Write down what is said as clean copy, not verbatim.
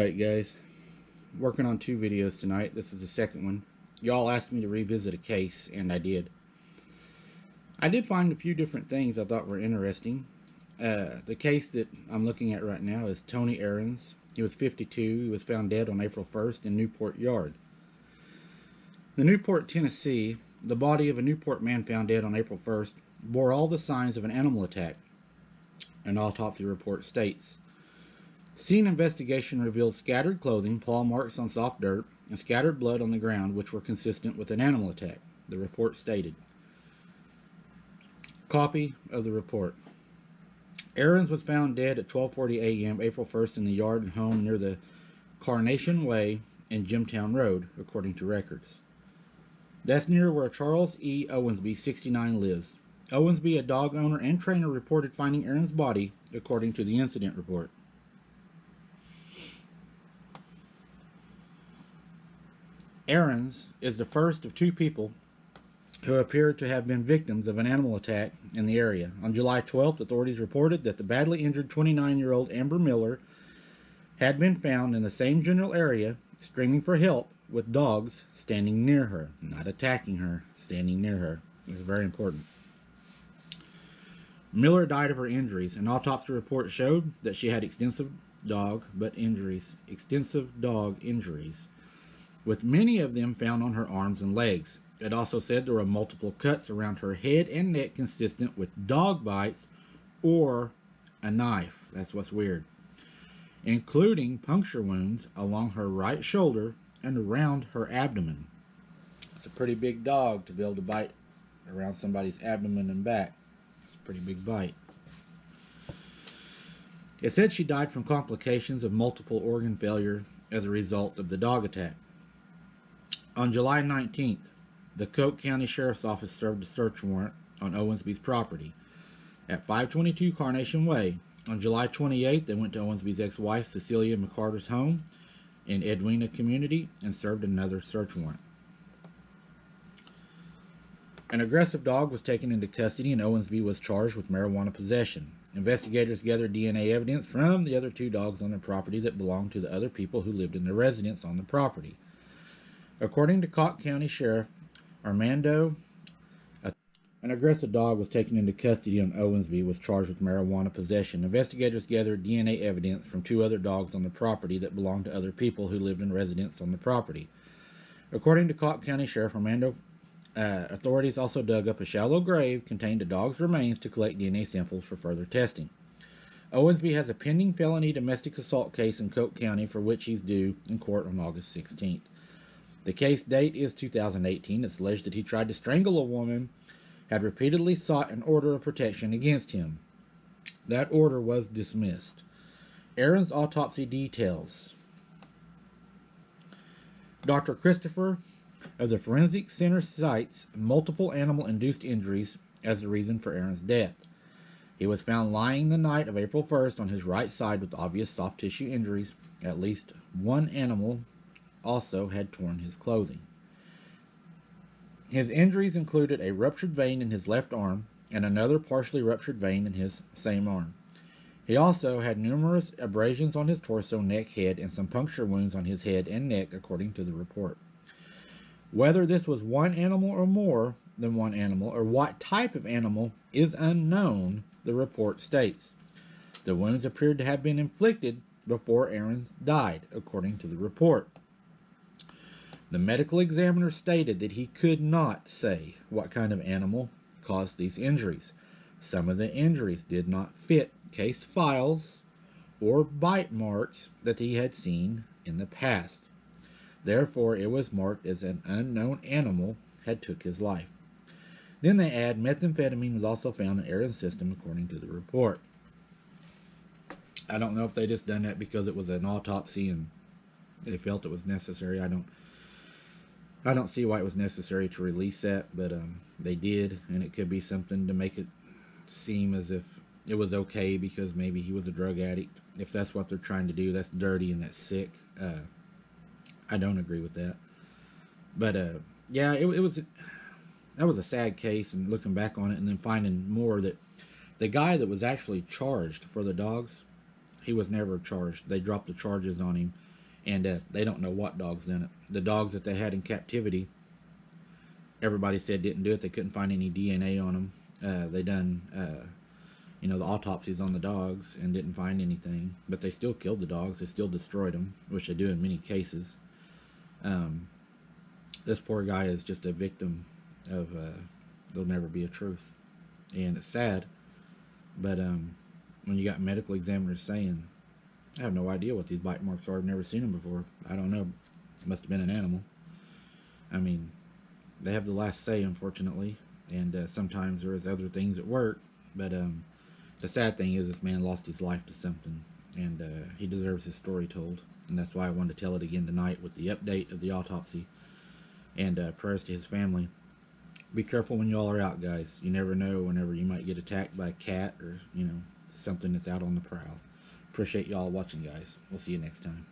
Alright guys, working on 2 videos tonight. This is the second one. Y'all asked me to revisit a case, and I did. I did find a few different things I thought were interesting. The case that I'm looking at right now is Tony Ahrens. He was 52. He was found dead on April 1st in Newport Yard. The Newport, Tennessee, the body of a Newport man found dead on April 1st bore all the signs of an animal attack, an autopsy report states. Scene investigation revealed scattered clothing, paw marks on soft dirt, and scattered blood on the ground, which were consistent with an animal attack, the report stated. Copy of the report. Ahrens was found dead at 12:40 a.m. April 1st in the yard and home near the Carnation Way and Jimtown Road, according to records. That's near where Charles E. Owensby, 69, lives. Owensby, a dog owner and trainer, reported finding Ahrens' body, according to the incident report. Ahrens is the first of 2 people who appeared to have been victims of an animal attack in the area. On July 12th, authorities reported that the badly injured 29-year-old Amber Miller had been found in the same general area, screaming for help, with dogs standing near her. Not attacking her, standing near her. This is very important. Miller died of her injuries. An autopsy report showed that she had extensive dog injuries, with many of them found on her arms and legs. It also said there were multiple cuts around her head and neck consistent with dog bites or a knife. That's what's weird. Including puncture wounds along her right shoulder and around her abdomen. It's a pretty big dog to be able to bite around somebody's abdomen and back. It's a pretty big bite. It said she died from complications of multiple organ failure as a result of the dog attack. On July 19th, the Coke County Sheriff's Office served a search warrant on Owensby's property at 522 Carnation Way. On July 28th, they went to Owensby's ex-wife Cecilia McCarter's home in Edwina community and served another search warrant. An aggressive dog was taken into custody and Owensby was charged with marijuana possession. Investigators gathered DNA evidence from the other 2 dogs on the property that belonged to the other people who lived in the residence on the property. According to Cook County Sheriff Armando, an aggressive dog was taken into custody and Owensby was charged with marijuana possession. Investigators gathered DNA evidence from 2 other dogs on the property that belonged to other people who lived in residence on the property. According to Cook County Sheriff Armando, authorities also dug up a shallow grave containing the dog's remains to collect DNA samples for further testing. Owensby has a pending felony domestic assault case in Cook County for which he's due in court on August 16th. The case date is 2018. It's alleged that he tried to strangle a woman, had repeatedly sought an order of protection against him. That order was dismissed. Ahrens' autopsy details. Dr. Christopher of the Forensic Center cites multiple animal-induced injuries as the reason for Ahrens' death. He was found lying the night of April 1st on his right side with obvious soft tissue injuries. At least one animal also had torn his clothing. His injuries included a ruptured vein in his left arm and another partially ruptured vein in his same arm. He also had numerous abrasions on his torso, neck, head, and some puncture wounds on his head and neck, according to the report. Whether this was one animal or more than one animal, or what type of animal, is unknown, the report states. The wounds appeared to have been inflicted before Ahrens died, according to the report. The medical examiner stated that he could not say what kind of animal caused these injuries. Some of the injuries did not fit case files or bite marks that he had seen in the past. Therefore, it was marked as an unknown animal had took his life. Then they add methamphetamine was also found in Ahrens' system, according to the report. I don't know if they just done that because it was an autopsy and they felt it was necessary. I don't see why it was necessary to release that, but they did, and it could be something to make it seem as if it was okay because maybe he was a drug addict. If that's what they're trying to do, that's dirty and that's sick. I don't agree with that. But yeah, that was a sad case, and looking back on it and then finding more that the guy that was actually charged for the dogs, he was never charged. They dropped the charges on him and they don't know what dogs done it. The dogs that they had in captivity, everybody said didn't do it. They couldn't find any DNA on them. They done the autopsies on the dogs and didn't find anything, but they still killed the dogs. They still destroyed them, which they do in many cases. This poor guy is just a victim of there'll never be a truth, and it's sad. But when you got medical examiners saying, I have no idea what these bite marks are, I've never seen them before, I don't know, must have been an animal. I mean, they have the last say, unfortunately, and sometimes there is other things at work, but the sad thing is this man lost his life to something, and he deserves his story told, and that's why I wanted to tell it again tonight with the update of the autopsy, and prayers to his family. Be careful when y'all are out, guys. You never know whenever you might get attacked by a cat or, something that's out on the prowl. Appreciate y'all watching, guys. We'll see you next time.